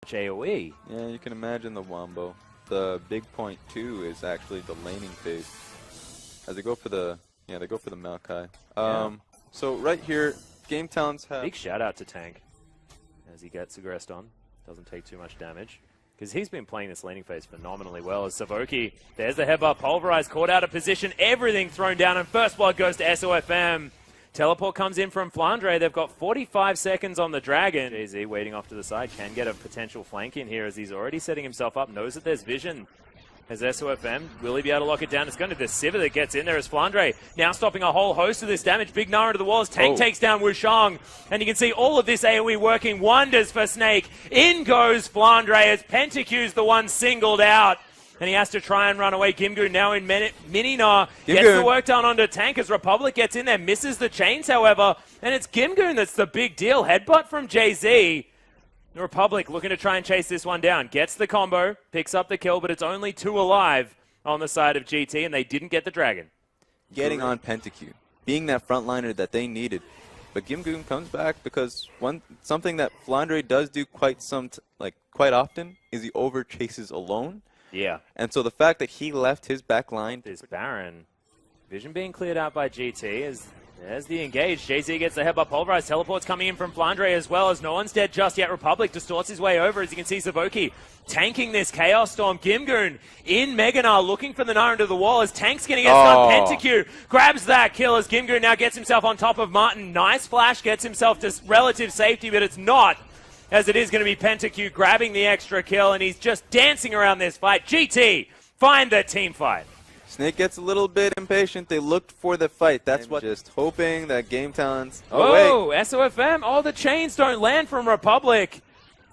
much AoE. Yeah, you can imagine the wombo. The big point too is actually the laning phase. As they go for the Maokai. So right here, Game Talents have Big shout out to Tank as he gets aggressed on. Doesn't take too much damage. Because he's been playing this laning phase phenomenally well as Savoki. There's the headbutt, pulverized, caught out of position, everything thrown down, and first blood goes to SofM. Teleport comes in from Flandre. They've got 45 seconds on the Dragon. JZ waiting off to the side, can get a potential flank in here as he's already setting himself up, knows that there's vision. As SofM, will he be able to lock it down? It's going to be the Sivir that gets in there as Flandre now stopping a whole host of this damage. Big Nara to the wall as Tank takes down Wushang. And you can see all of this AoE working wonders for Snake. In goes Flandre as Pentacu's the one singled out. And he has to try and run away. Gimgoon now in Mini-Gnar. Gets the work done onto Tank as Republic gets in there. Misses the chains, however. And it's Gimgoon that's the big deal. Headbutt from JZ. The Republic looking to try and chase this one down. Gets the combo, picks up the kill, but it's only 2 alive on the side of GT, and they didn't get the Dragon. getting on Pentacu, being that frontliner that they needed. But Gimgoon comes back because something that Flandre does do quite often is he over chases alone. Yeah. And so the fact that he left his back line. This Baron. Vision being cleared out by GT as the engage. JZ gets the headbutt pulverized. Teleports coming in from Flandre as well as no one's dead just yet. Republic distorts his way over as you can see Savoki tanking this Chaos Storm. Gimgoon in Mega-Gnar looking for the Gnar into the wall as Tank's going to get stunned. Pentacu grabs that kill as Gimgoon now gets himself on top of Martin. Nice flash, gets himself to relative safety, but it's not, as it is going to be Pentacu grabbing the extra kill, and he's just dancing around this fight. GT, find the team fight. Snake gets a little bit impatient. They looked for the fight. That's what. Just hoping that Game Talents. Oh, wait. SofM. Oh, the chains don't land from Republic.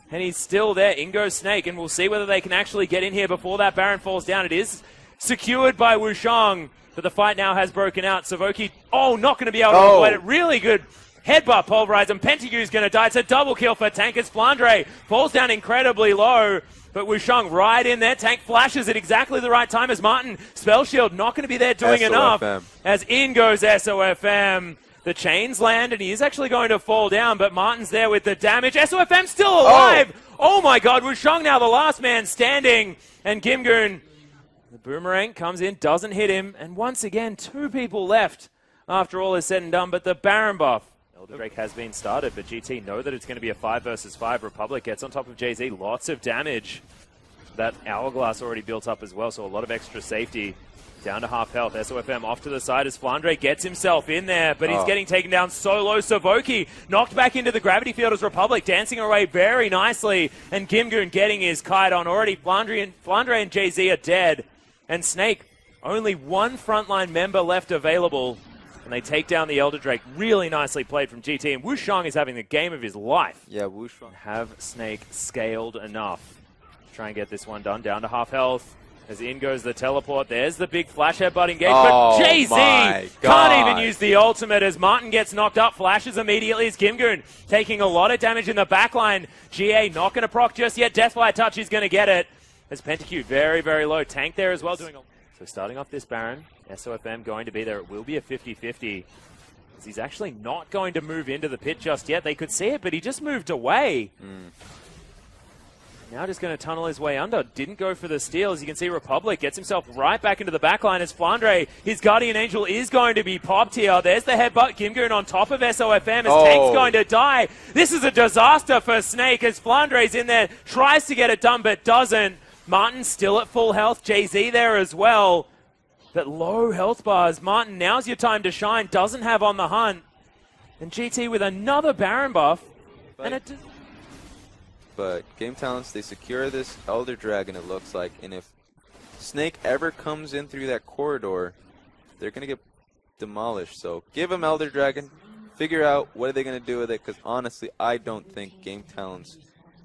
And he's still there. In goes Snake. And we'll see whether they can actually get in here before that Baron falls down. It is secured by Wushang. But the fight now has broken out. Savoki, not going to be able to avoid it. Really good headbutt pulverize. And Pentacu's going to die. It's a double kill for Tank as Flandre falls down incredibly low. But Wushang right in there. Tank flashes at exactly the right time as Martin. Spell Shield not going to be there doing enough. As in goes SofM. The chains land, and he is actually going to fall down, but Martin's there with the damage. SofM still alive! Oh my god, Wushang now the last man standing. And Gimgoon, the boomerang comes in, doesn't hit him. And once again, 2 people left after all is said and done. But the Baron buff. Elder Drake has been started, but GT know that it's going to be a 5 versus 5. Republic gets on top of JZ. Lots of damage. That Hourglass already built up as well, so a lot of extra safety. Down to half health. SofM off to the side as Flandre gets himself in there, but he's getting taken down so low. Savoki knocked back into the gravity field as Republic dancing away very nicely. And Gimgoon getting his kite on already. Flandre and JZ are dead. And Snake, only 1 frontline member left available. And they take down the Elder Drake. Really nicely played from GT. And Wushang is having the game of his life. Yeah, Wushang. Have Snake scaled enough to try and get this one done. Down to half health. As in goes the teleport. There's the big flash headbutt engage. But JZ can't even use the ultimate as Martin gets knocked up. Flashes immediately as Gimgoon taking a lot of damage in the backline. GA not going to proc just yet. Deathfire Touch is going to get it. As Pentacu very, very low. Tank there as well. So starting off this Baron, SofM going to be there. It will be a 50-50. As he's actually not going to move into the pit just yet. They could see it, but he just moved away. Now just going to tunnel his way under. Didn't go for the steal. As you can see, Republic gets himself right back into the backline as Flandre, his Guardian Angel, is going to be popped here. There's the headbutt. Gimgoon on top of SofM as Tank's going to die. This is a disaster for Snake as Flandre's in there, tries to get it done but doesn't. Martin still at full health. JZ there as well. But low health bars. Martin, now's your time to shine. Doesn't have on the hunt. And GT with another Baron buff. But Game Talents, they secure this Elder Dragon, it looks like. And if Snake ever comes in through that corridor, they're going to get demolished. So give them Elder Dragon. Figure out what are they going to do with it. Because honestly, I don't think Game Talents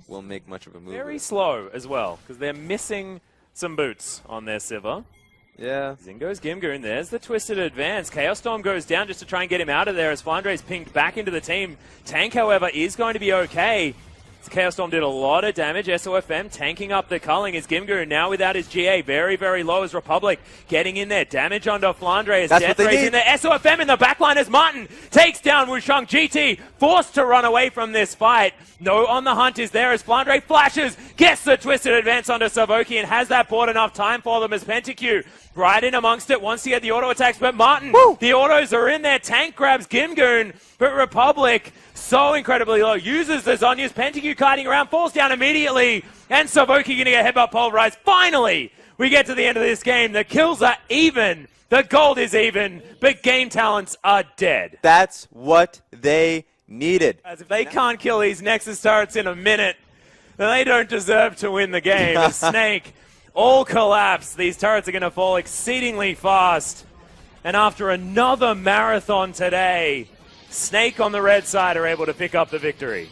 will make much of a move. Very slow as well. Because they're missing some boots on their Sivir. Yeah. In goes Gimgoon. There's the twisted advance. Chaos Storm goes down just to try and get him out of there as Flandre's pinged back into the team. Tank, however, is going to be okay. Chaos Storm did a lot of damage. SofM tanking up the culling is Gimgoon now without his GA. Very, very low as Republic getting in there. Damage onto Flandre as Death Ray's in there. SofM in the backline as Martin takes down Wushang. GT forced to run away from this fight. No on the hunt is there as Flandre flashes, gets the twisted advance onto Savoki and has that bought enough time for them as PentaQ right in amongst it wants to get the auto attacks, but Martin, the autos are in there. Tank grabs Gimgoon, but Republic so incredibly low. Uses the Zhonya's PentaQ kiting around, falls down immediately, and Savoki going to get headbutt pulverized. Finally, we get to the end of this game. The kills are even, the gold is even, but game talents are dead. That's what they needed. As if they can't kill these Nexus turrets in a minute, then they don't deserve to win the game. As Snake all collapse. These turrets are going to fall exceedingly fast. And after another marathon today, Snake on the red side are able to pick up the victory.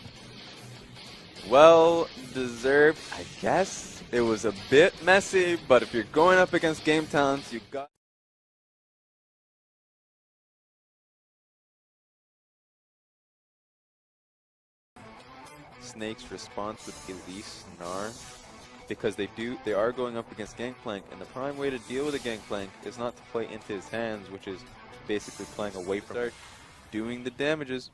Well deserved, I guess. It was a bit messy, but if you're going up against game talents, you got... Snake's response with Elise Gnar, because they are going up against Gangplank, and the prime way to deal with a Gangplank is not to play into his hands, which is basically playing away from him. Doing the damages,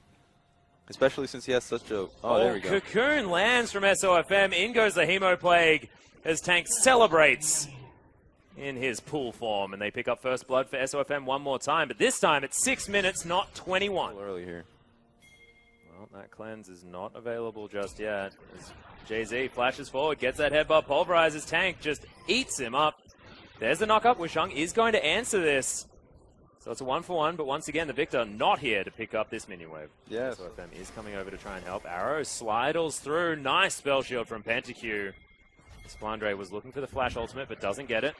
especially since he has such a... Oh, there we go. Cocoon lands from SofM. In goes the Hemo Plague as Tank celebrates in his pool form, and they pick up first blood for SofM one more time, but this time it's 6 minutes, not 21. Early here. Well, that cleanse is not available just yet. As Jay-Z flashes forward, gets that headbutt, pulverizes Tank, just eats him up. There's the knock-up. Wushang is going to answer this. So it's a 1-for-1, but once again, the Victor not here to pick up this minion wave. Yes. SofM is coming over to try and help. Arrow slidles through. Nice spell shield from PentaQ. Flandre was looking for the flash ultimate, but doesn't get it.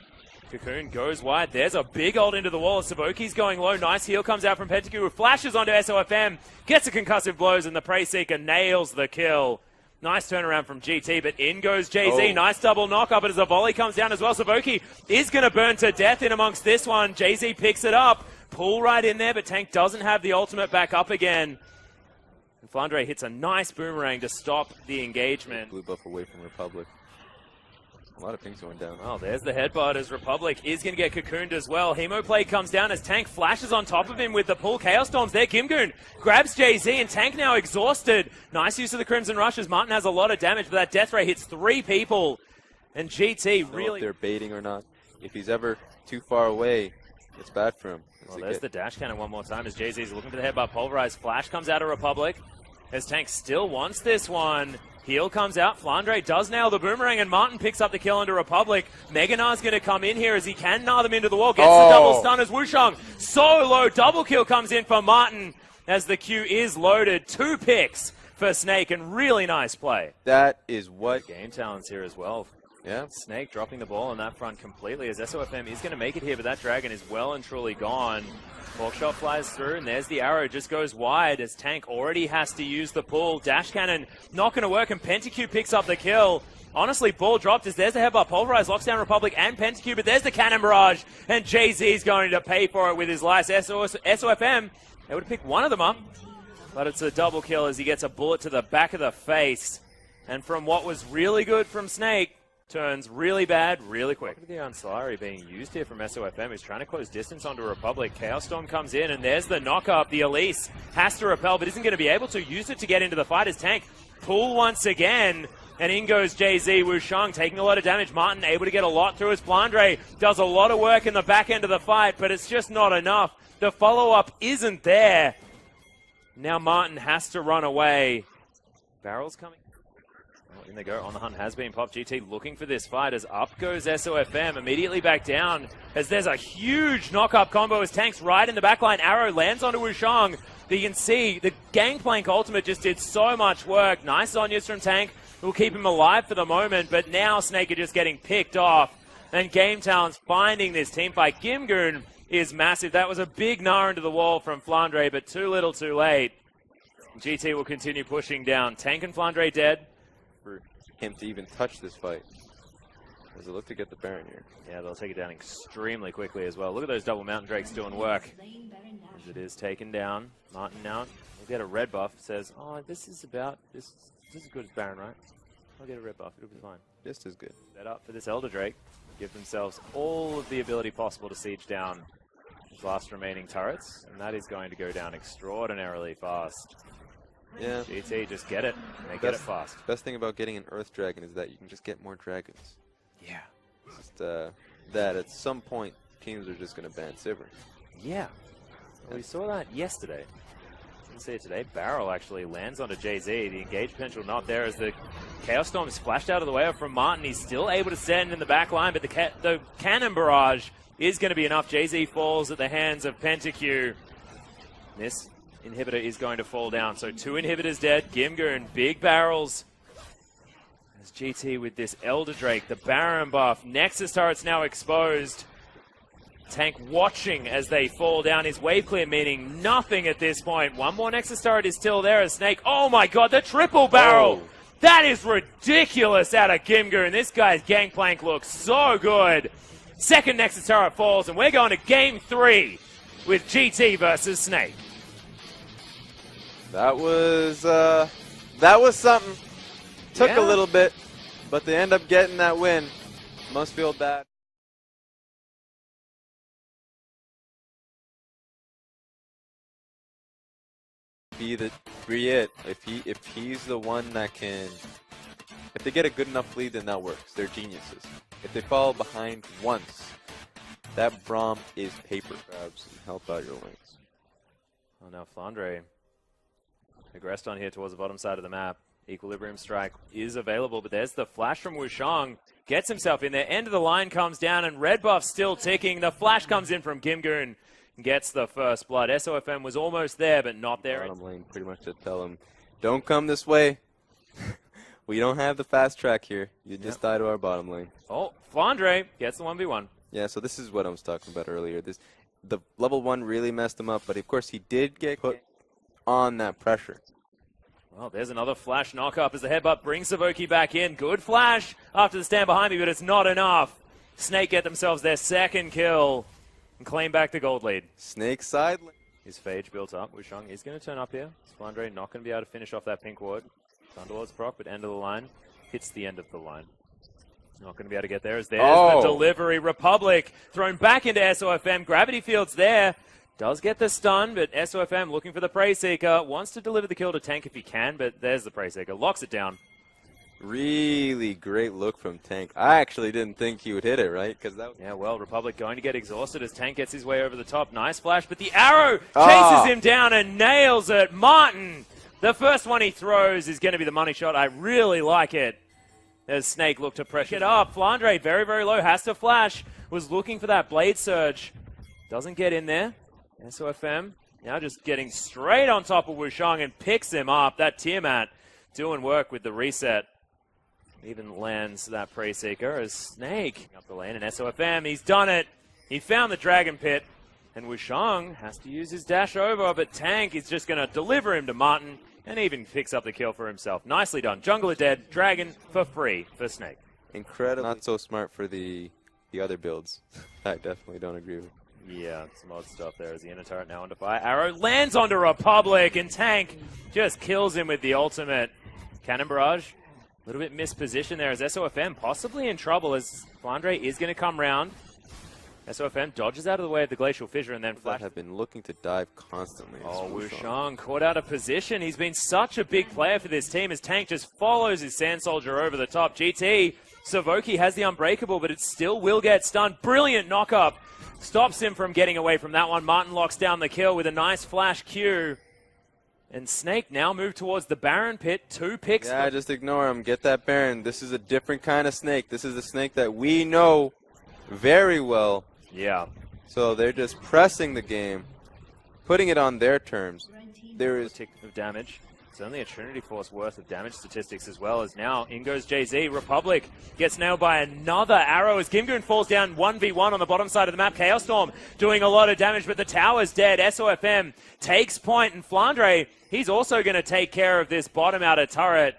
Cocoon goes wide. There's a big ult into the wall. Savoki's going low. Nice heal comes out from PentaQ, who flashes onto SofM, gets the concussive blows, and the Prey Seeker nails the kill. Nice turnaround from GT, but in goes Jay-Z. Nice double knock-up, but as a volley comes down as well, Savoki is going to burn to death in amongst this one. Jay-Z picks it up. Pull right in there, but Tank doesn't have the ultimate back up again. And Flandre hits a nice boomerang to stop the engagement. Blue buff away from Republic. A lot of things going down. Oh, there's the headbutt as Republic is going to get cocooned as well. Hemoplay comes down as Tank flashes on top of him with the pull. Chaos Storm's there. Gimgoon grabs Jay-Z, and Tank now exhausted. Nice use of the Crimson Rushes. Martin has a lot of damage, but that death ray hits 3 people. And GT really... If they're baiting or not. If he's ever too far away, it's bad for him. Well, there's the dash cannon one more time as Jay-Z's looking for the headbutt. Pulverized flash comes out of Republic as Tank still wants this one. Heal comes out. Flandre does nail the boomerang, and Martin picks up the kill into Republic. Meganar's going to come in here as he can gnar them into the wall. Gets the double stun as Wushang so low. Double kill comes in for Martin as the Q is loaded. 2 picks for Snake, and really nice play. That is what... Game talents here as well. Yeah. Snake dropping the ball on that front completely as SofM is going to make it here, but that dragon is well and truly gone. Hawkshot flies through, and there's the arrow, just goes wide as Tank already has to use the pull. Dash cannon not going to work, and PentaQ picks up the kill. Honestly, ball dropped as there's the headbutt. Pulverize locks down Republic and PentaQ, but there's the cannon barrage, and Jay-Z's going to pay for it with his life. SofM, they would have picked one of them up, but it's a double kill as he gets a bullet to the back of the face. And from what was really good from Snake, turns really bad really quick. Look at the Anslari being used here from SofM. He's trying to close distance onto Republic. Chaos Storm comes in, and there's the knock-up. The Elise has to repel, but isn't going to be able to use it to get into the fight as Tank pull once again. And in goes Jay-Z. Wushang taking a lot of damage. Martin able to get a lot through as Flandre does a lot of work in the back end of the fight, but it's just not enough. The follow-up isn't there. Now Martin has to run away. Barrels coming. In they go. On the hunt has been popped. GT looking for this fight as up goes SofM. Immediately back down as there's a huge knock-up combo as Tank's right in the backline. Arrow lands onto Wushang. But you can see the Gangplank ultimate just did so much work. Nice Zhonya's from Tank. Will keep him alive for the moment. But now Snake are just getting picked off. And Game Talent's finding this team fight. Gimgoon is massive. That was a big gnar into the wall from Flandre, but too little too late. GT will continue pushing down. Tank and Flandre dead. For him to even touch this fight. Does it look to get the Baron here? Yeah, they'll take it down extremely quickly as well. Look at those double Mountain Drakes doing work. As it is taken down. Martin now will get a red buff. Says, oh, this is This is as good as Baron, right? I'll get a red buff. It'll be fine. Just as good. Set up for this Elder Drake. Give themselves all of the ability possible to siege down his last remaining turrets, and that is going to go down extraordinarily fast. Yeah. GT, just get it. And they get it fast. Best thing about getting an Earth Dragon is that you can just get more dragons. Yeah. Just that at some point, teams are just going to ban Sivir. Yeah. Well, we saw that yesterday. Didn't see it today. Barrel actually lands onto JZ. The engage potential not there as the Chaos Storm is flashed out of the way from Martin. He's still able to stand in the back line, but the cannon barrage is going to be enough. JZ falls at the hands of Pentacue. This inhibitor is going to fall down. So 2 inhibitors dead. Gimgoon, big barrels. As GT with this Elder Drake, the Baron buff. Nexus turret's now exposed. Tank watching as they fall down. His wave clear meaning nothing at this point. One more Nexus turret is still there as Snake. Oh my god, the triple barrel! Oh. That is ridiculous out of Gimgoon. This guy's gangplank looks so good. Second Nexus turret falls, and we're going to game 3 with GT versus Snake. That was something. Took a little bit, but they end up getting that win. Must feel bad. Be it. If he's the one that can, if they get a good enough lead, then that works. They're geniuses. If they fall behind once, that Braum is paper. Grabs and help out your wings. Oh, now Flandre aggressed on here towards the bottom side of the map. Equilibrium strike is available, but there's the flash from Wushang. Gets himself in there. End of the line comes down, and red buff still ticking. The flash comes in from Gimgoon. Gets the first blood. SofM was almost there, but not there. Bottom lane pretty much to tell him, don't come this way. We don't have the fast track here. You just die to our bottom lane. Oh, Flandre gets the 1v1. Yeah, so this is what I was talking about earlier. The level 1 really messed him up, but of course he did get put on that pressure. Well, there's another flash knock-up as the headbutt brings Savoki back in. Good flash after the stand behind me, but it's not enough. Snake get themselves their second kill and claim back the gold lead. Snake side. His phage built up. Wushang is going to turn up here. Flandre not going to be able to finish off that pink ward. Thunderlord's proc, but end of the line. Hits the end of the line. Not going to be able to get there as there's the delivery. Republic thrown back into SofM. Gravity Field's there. Does get the stun, but SofM looking for the Prey Seeker. Wants to deliver the kill to Tank if he can, but there's the Prey Seeker. Locks it down. Really great look from Tank. I actually didn't think he would hit it, right? Yeah, well, Republic going to get exhausted as Tank gets his way over the top. Nice flash, but the arrow chases him down and nails it. Martin, the first one he throws is going to be the money shot. I really like it. As Snake looked to pressure it up. Flandre, very, very low, has to flash. Was looking for that Blade Surge. Doesn't get in there. SofM now just getting straight on top of Wushang and picks him up. That Tiamat doing work with the reset. Even lands that Prey Seeker as Snake up the lane. And SofM, he's done it. He found the Dragon Pit. And Wushang has to use his dash over, but Tank is just going to deliver him to Martin and even picks up the kill for himself. Nicely done. Jungler dead. Dragon for free for Snake. Incredible. Not so smart for the other builds. I definitely don't agree with. Yeah, some odd stuff there as the inner turret now under fire. Arrow lands onto Republic, and Tank just kills him with the ultimate. Cannon barrage, a little bit mispositioned there as SofM possibly in trouble as Flandre is going to come round. SofM dodges out of the way of the Glacial Fissure and then flash. Have been looking to dive constantly. Oh, Wushang caught out of position. He's been such a big player for this team as Tank just follows his Sand Soldier over the top. GT, Savoki has the Unbreakable, but it still will get stunned. Brilliant knock-up. Stops him from getting away from that one. Martin locks down the kill with a nice flash Q. And Snake now moved towards the Baron Pit. 2 picks. Yeah, just ignore him. Get that Baron. This is a different kind of Snake. This is the Snake that we know very well. Yeah. So they're just pressing the game, putting it on their terms. There is a tick of damage. It's only a Trinity Force worth of damage statistics as well as now in goes JZ. Republic gets nailed by another arrow as Gimgoon falls down 1v1 on the bottom side of the map. Chaos Storm doing a lot of damage, but the tower's dead. SofM takes point, and Flandre, he's also going to take care of this bottom outer turret.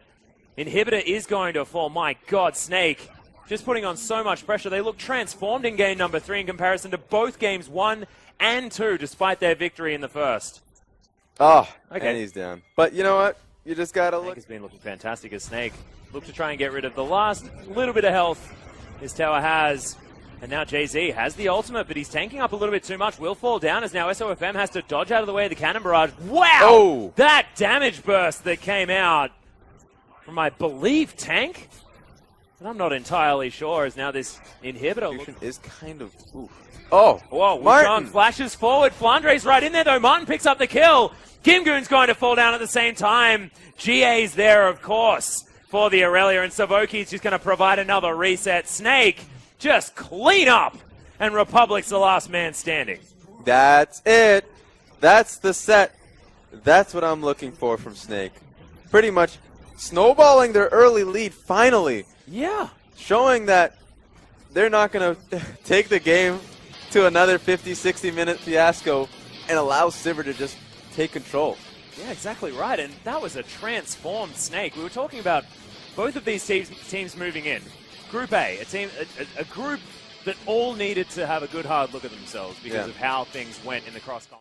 Inhibitor is going to fall. My God, Snake just putting on so much pressure. They look transformed in game number 3 in comparison to both games 1 and 2, despite their victory in the first. Oh, okay. And he's down. But you know what? You just gotta Snake look. has been looking fantastic as Snake look to try and get rid of the last little bit of health his tower has. And now Jay-Z has the ultimate, but he's tanking up a little bit too much. Will fall down as now SofM has to dodge out of the way of the cannon barrage. Wow! Oh. That damage burst that came out from, I believe, tank? And I'm not entirely sure as now this inhibitor is kind of... Ooh. Oh! Whoa, Martin Wushang flashes forward. Flandre's right in there, though. Martin picks up the kill. Kimgoon's going to fall down at the same time. GA's there, of course, for the Aurelia, and Savoki's just going to provide another reset. Snake just clean up, and Republic's the last man standing. That's it. That's the set. That's what I'm looking for from Snake. Pretty much snowballing their early lead finally. Yeah. Showing that they're not going to take the game to another 50, 60-minute fiasco and allow Sivir to just take control. Yeah, exactly right. And that was a transformed Snake. We were talking about both of these teams moving in. Group A, a group that all needed to have a good hard look at themselves because of how things went in the cross-comp.